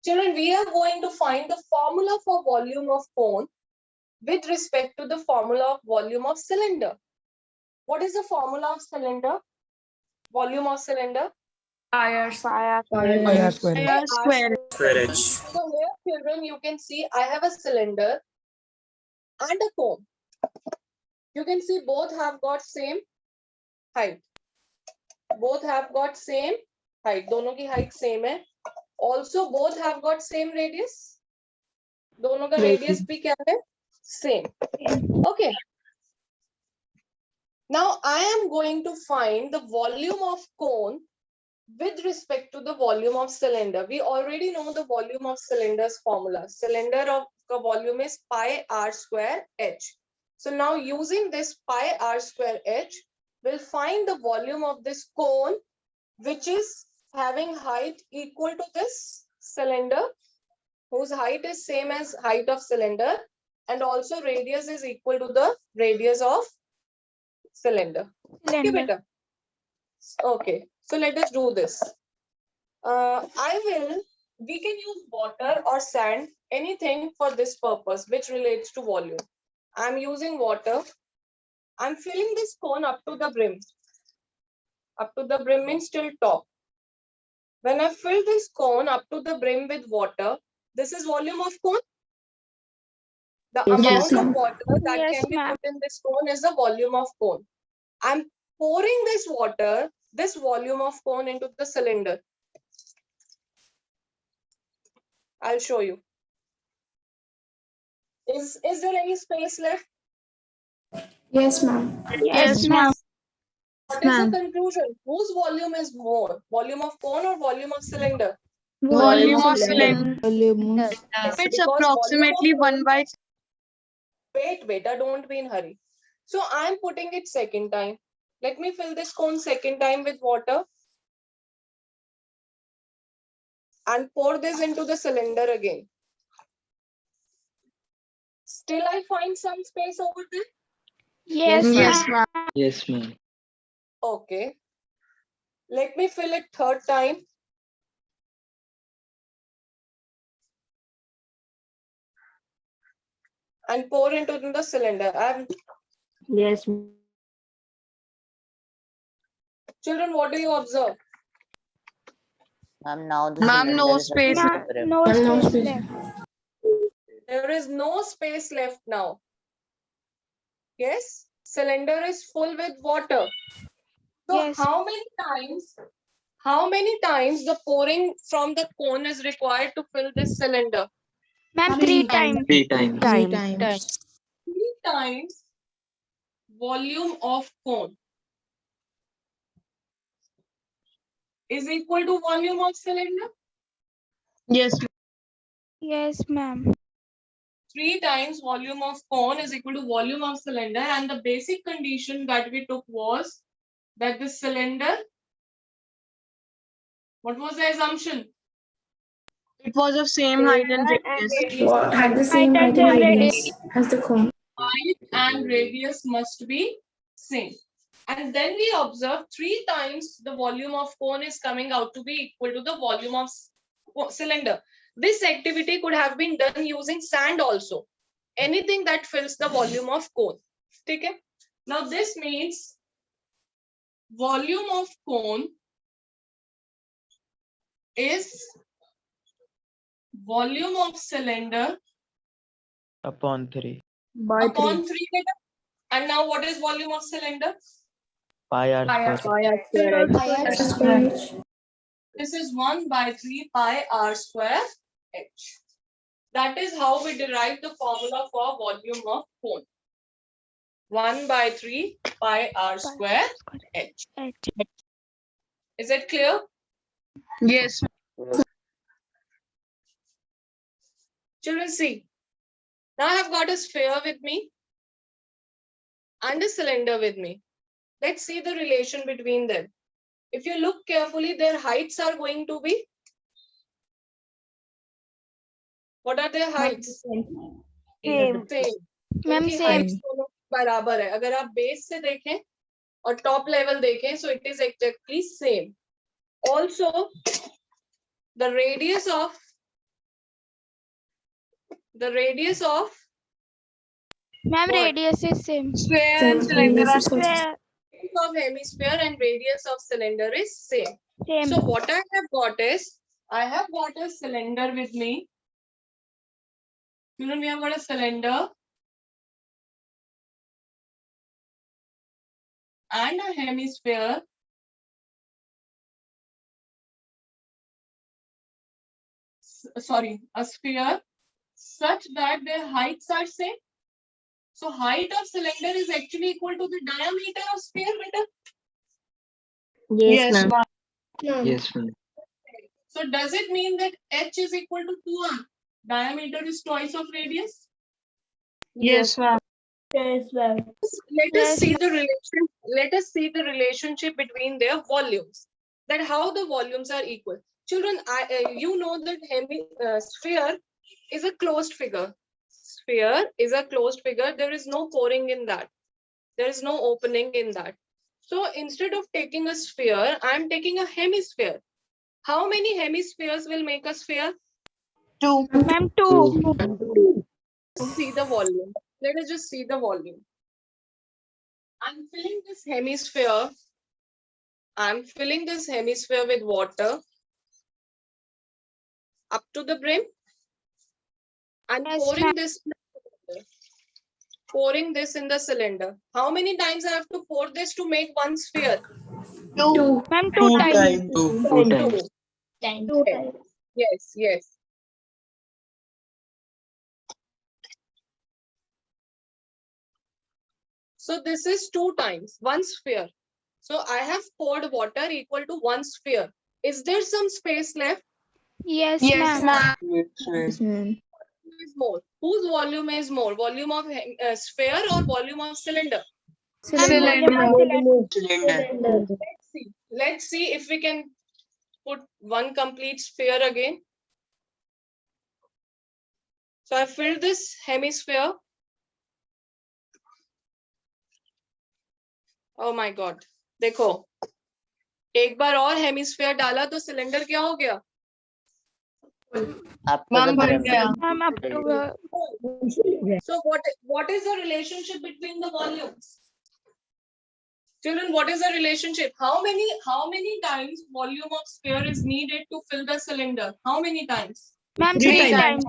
Children, we are going to find the formula for volume of cone with respect to the formula of volume of cylinder. What is the formula of cylinder? Volume of cylinder? R square. Square H. So here, children, you can see I have a cylinder and a cone. You can see both have got same height. Both have got same height. दोनों की height same है. Also, both have got same radius. दोनों का radius भी क्या है? Same. Okay. Now I am going to find the volume of cone with respect to the volume of cylinder. We already know the volume of cylinder's formula. Cylinder of the volume is pi r square h. So now using this pi r square h, we'll find the volume of this cone, which is having height equal to this cylinder, whose height is same as height of cylinder, and also radius is equal to the radius of cylinder. Okay, beta. Okay, so let us do this. We can use water or sand, anything for this purpose, which relates to volume. I'm using water. I'm filling this cone up to the brim. Up to the brim means till top. When I fill this cone up to the brim with water, this is volume of cone. The amount of water that can be put in this cone is the volume of cone. I'm pouring this water, this volume of cone into the cylinder. I'll show you. Is there any space left? Yes, ma'am. Yes, ma'am. What is the conclusion? Whose volume is more? Volume of cone or volume of cylinder? Volume of cylinder. Yes, It's because approximately volume of 1 by. Wait, beta, don't be in hurry. So I'm putting it second time. Let me fill this cone second time with water and pour this into the cylinder again. Still I find some space over there? Yes, ma'am. Yes, ma'am. Okay. Let me fill it third time. And pour into the cylinder. Yes. Children, what do you observe? Ma'am, now the Ma'am, no cylinder is space. at the brim. No space. There is no space left now. Yes, cylinder is full with water. So how many times the pouring from the cone is required to fill this cylinder? Ma'am, 3 times. 3 times. 3 times volume of cone is equal to volume of cylinder. Yes. Yes, ma'am. 3 times volume of cone is equal to volume of cylinder, and the basic condition that we took was that the cylinder, what was the assumption? It was of same height and radius. Had the same height and radius as the cone. Height and radius must be same. And then we observe 3 times the volume of cone is coming out to be equal to the volume of cylinder. This activity could have been done using sand also. Anything that fills the volume of cone. Okay? Now this means volume of cone is volume of cylinder Upon 3. upon 3 beta. And now what is volume of cylinder? Pi r square. This is 1 by 3 pi r square h. That is how we derive the formula for volume of cone. 1 by 3 pi r square h. Is it clear? Yes. Children, see. Now I have got a sphere with me and a cylinder with me. Let's see the relation between them. If you look carefully, their heights are going to be. What are their heights? Same. Same. Ma'am, इनकी same. heights दोनों बराबर है. अगर आप base से देखें और top level देखें, so it is exactly same. Also, the radius of The radius of Ma'am, What? radius is same. Sphere Same. and cylinder are Radius is also Square, hemisphere and radius of cylinder is same. same. So what I have got is, I have got a cylinder with me. Children, we have got a cylinder and a hemisphere. Sorry, a sphere such that their heights are same. So height of cylinder is actually equal to the diameter of sphere, beta. Yes, ma'am. Yes, ma'am. So does it mean that h is equal to 2r? Diameter is twice of radius. Yes, ma'am. Yes, Let us Yes, see the relation. Let us see the relationship between their volumes. That how the volumes are equal. Children, you know that sphere is a closed figure. Sphere is a closed figure. There is no pouring in that. There is no opening in that. So instead of taking a sphere, I am taking a hemisphere. How many hemispheres will make a sphere? 2. ma'am, 2. See the volume. Let us just see the volume. I'm filling this hemisphere. I'm filling this hemisphere with water up to the brim and Yes, pouring this in the cylinder. How many times I have to pour this to make one sphere? 2. Ma'am, 2 times. Two times. Yes, yes, yes. So this is 2 times, one sphere. So I have poured water equal to one sphere. Is there some space left? Yes, Yes, ma'am. ma'am. Is more? Whose volume is more? Volume of sphere or volume of cylinder? Cylinder. Let's see. Let's see if we can put one complete sphere again. So I filled this hemisphere. Oh my God. देखो एक बार और hemisphere डाला तो cylinder क्या हो गया? Ma'am, भर गया. Ma'am, up to So what is the relationship between the volumes? Children, what is the relationship? How many times volume of sphere is needed to fill the cylinder? How many times? ma'am, 3 3 times.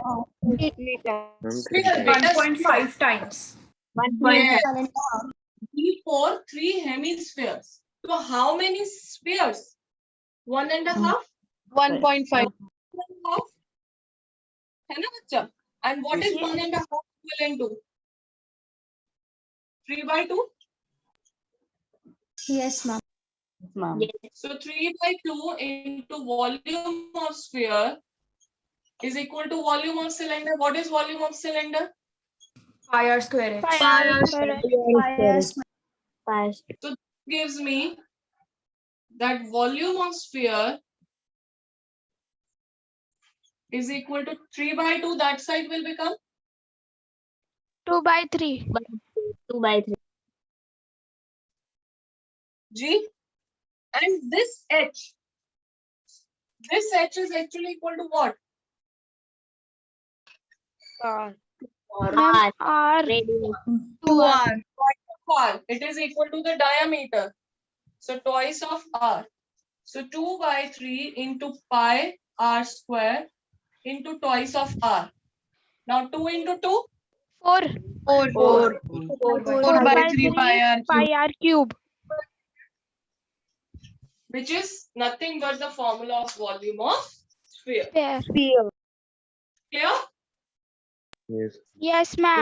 times. Sphere, 1.5 times. yes. We pour 3 hemispheres. So how many spheres? 1.5? 1.5. 1.5? है ना बच्चा? And what is 1.5 equivalent to? 3 by 2? Yes, ma'am. So 3 by 2 into volume of sphere is equal to volume of cylinder. What is volume of cylinder? Pi r square h. So gives me that volume of sphere is equal to 3 by 2. That side will become 2 by 3. G. And this H is actually equal to what? Ma'am, R. 2R. R. It is equal to the diameter. So twice of R. So 2 by 3 into pi r square into twice of R. Now 2 into 2? 4. 4 by 3 pi r cube. Pi r cube. Which is nothing but the formula of volume of sphere. There. Clear? Yes. Yes, ma'am.